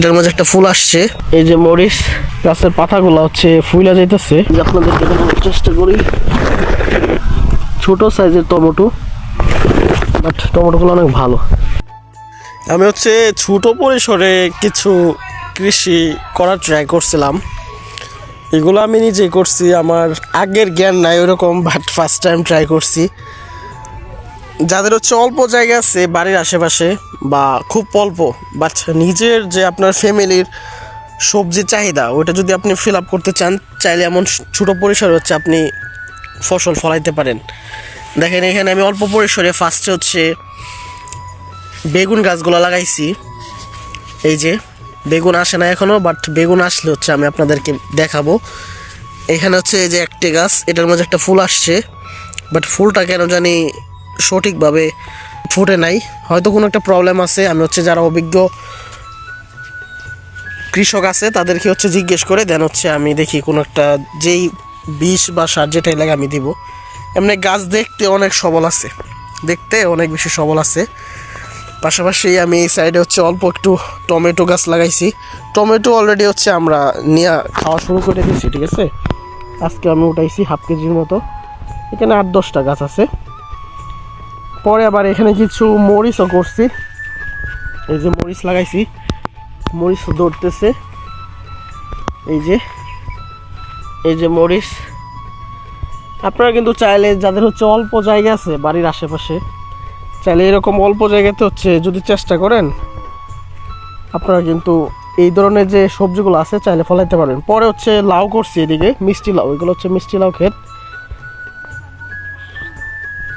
এটার মধ্যে একটা ফুল আসছে। এই যে মরিচ গাছের পাতাগুলো হচ্ছে ফুলে যাইতেছে। আপনাদেরকে দেখানোর চেষ্টা করি। ছোট সাইজের টমেটো, বাট টমেটোগুলো অনেক ভালো। আমি হচ্ছে ছোট পরিসরে কিছু কৃষি করার ট্রাই করছিলাম। এগুলো আমি নিজেই করছি, আমার আগের জ্ঞান নাই ওরকম, বাট ফার্স্ট টাইম ট্রাই করছি। যাদের হচ্ছে অল্প জায়গা আছে বাড়ির আশেপাশে বা খুব অল্প, বাট নিজের যে আপনার ফ্যামিলির সবজির চাহিদা ওইটা যদি আপনি ফিল আপ করতে চান, চাইলে এমন ছোটো পরিসরে হচ্ছে আপনি ফসল ফলাইতে পারেন। দেখেন এখানে আমি অল্প পরিসরে ফার্স্টে হচ্ছে বেগুন গাছগুলো লাগাইছি। এই যে বেগুন আসে না এখনও, বাট বেগুন আসলে হচ্ছে আমি আপনাদেরকে দেখাবো। এখানে হচ্ছে এই যে একটি গাছ, এটার মধ্যে একটা ফুল আসছে, বাট ফুলটা কেন জানি সঠিকভাবে ফুটে নাই, হয়তো কোনো একটা প্রবলেম আছে। আমি হচ্ছে যারা অভিজ্ঞ কৃষক আছে তাদেরকে হচ্ছে জিজ্ঞেস করে দেন হচ্ছে আমি দেখি কোনো একটা যেই বিষ বা সার যেটাই লাগে আমি দিব। এমনি গাছ দেখতে অনেক সবল আছে, দেখতে অনেক বেশি সবল আছে। পাশাপাশি আমি এই সাইডে হচ্ছে অল্প একটু টমেটো গাছ লাগাইছি। টমেটো অলরেডি হচ্ছে আমরা নিয়ে খাওয়া শুরু করে দিয়েছি, ঠিক আছে। আজকে আমি উঠাইছি 1/2 কেজির মতো। এখানে 8-10টা গাছ আছে। পরে আবার এখানে কিছু মরিচও করছি। এই যে মরিচ লাগাইছি, মরিচ ধরতেছে। এই যে মরিচ। আপনারা কিন্তু চাইলে যাদের হচ্ছে অল্প জায়গা আছে বাড়ির আশেপাশে, চাইলে এরকম অল্প জায়গাতে হচ্ছে যদি চেষ্টা করেন, আপনারা কিন্তু এই ধরনের যে সবজিগুলো আছে চাইলে ফলাইতে পারবেন। পরে হচ্ছে লাউ করছি, এদিকে মিষ্টি লাউ, এগুলো হচ্ছে মিষ্টি লাউ ক্ষেত।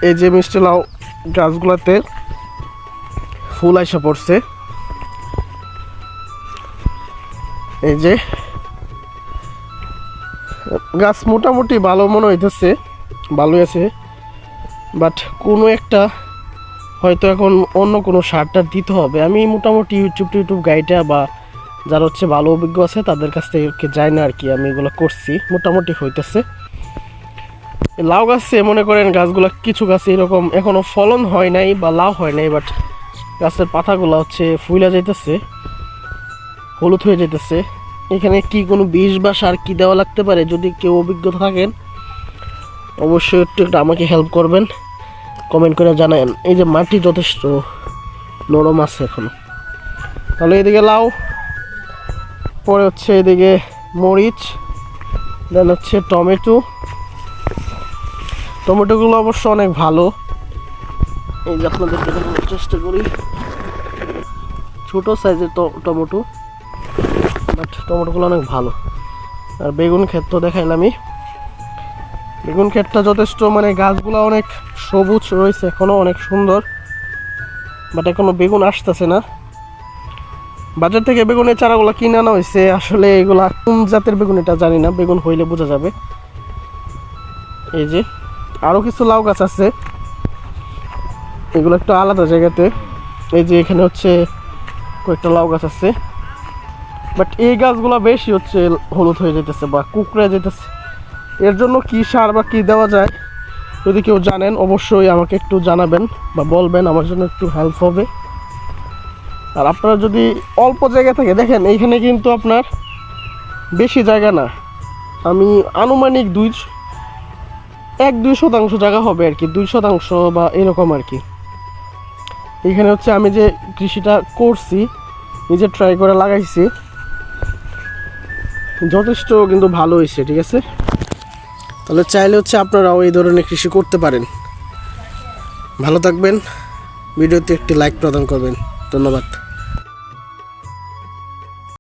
এই যে মিষ্টি লাউ গাছগুলোতে ফুল আইসা পড়ছে। এই যে গাছ মোটামুটি ভালো মনে হইতেছে, ভালোই আছে, বাট কোনো একটা হয়তো এখন অন্য কোনো সারটা দিতে হবে। আমি মোটামুটি ইউটিউব গাইডটা বা যারা হচ্ছে ভালো অভিজ্ঞ আছে তাদের কাছ থেকে যাই না আর কি, আমি এগুলো করছি, মোটামুটি হইতেছে। লাউ গাছে মনে করেন গাছগুলো কিছু গাছে এরকম এখনো ফলন হয় নাই বা লাউ হয় নাই, বাট গাছের পাতাগুলো হচ্ছে ফুলে যাইতেছে, হলুদ হয়ে যেতেছে। এখানে কি কোনো বিষ বা সার কি দেওয়া লাগতে পারে, যদি কেউ অভিজ্ঞতা থাকেন অবশ্যই একটু আমাকে হেল্প করবেন, কমেন্ট করে জানাবেন। এই যে মাটি যথেষ্ট নরম আছে এখনো। তাহলে এদিকে লাউ, পরে হচ্ছে এদিকে মরিচ, দেন হচ্ছে টমেটোগুলো অবশ্য অনেক ভালো। এই যে আপনাদেরকে দেখানোর চেষ্টা করি, ছোট সাইজের টমেটো, বাট টমেটোগুলো অনেক ভালো। আর বেগুন ক্ষেত তো দেখাইলামই, বেগুন ক্ষেতটা যথেষ্ট মানে গাছগুলো অনেক সবুজ রয়েছে এখনও, অনেক সুন্দর, বাট এখনো বেগুন আসতেছে না। বাজার থেকে বেগুনের চারাগুলো কিনে আনা হয়েছে, আসলে এগুলা কোন জাতের বেগুন এটা জানি না, বেগুন হইলে বোঝা যাবে। এই যে আরও কিছু লাউ গাছ আছে, এগুলো একটু আলাদা জায়গাতে। এই যে এখানে হচ্ছে কয়েকটা লাউ গাছ আছে, বাট এই গাছগুলো বেশি হচ্ছে হলুদ হয়ে যেতেছে বা কুকড়ে যেতেছে। এর জন্য কি সার বা কী দেওয়া যায় যদি কেউ জানেন অবশ্যই আমাকে একটু জানাবেন বা বলবেন, আমার জন্য একটু হেল্প হবে। আর আপনারা যদি অল্প জায়গা থেকে দেখেন, এইখানে কিন্তু আপনার বেশি জায়গা না, আমি আনুমানিক 1-2 শতাংশ জায়গা হবে আর কি, 2 শতাংশ বা এরকম আর কি। এইখানে হচ্ছে আমি যে কৃষিটা করছি নিজে ট্রাই করে লাগাইছি, যথেষ্ট কিন্তু ভালো হয়েছে, ঠিক আছে। তাহলে চাইলে হচ্ছে আপনারাও এই ধরনের কৃষি করতে পারেন। ভালো থাকবেন, ভিডিওতে একটি লাইক প্রদান করবেন। ধন্যবাদ।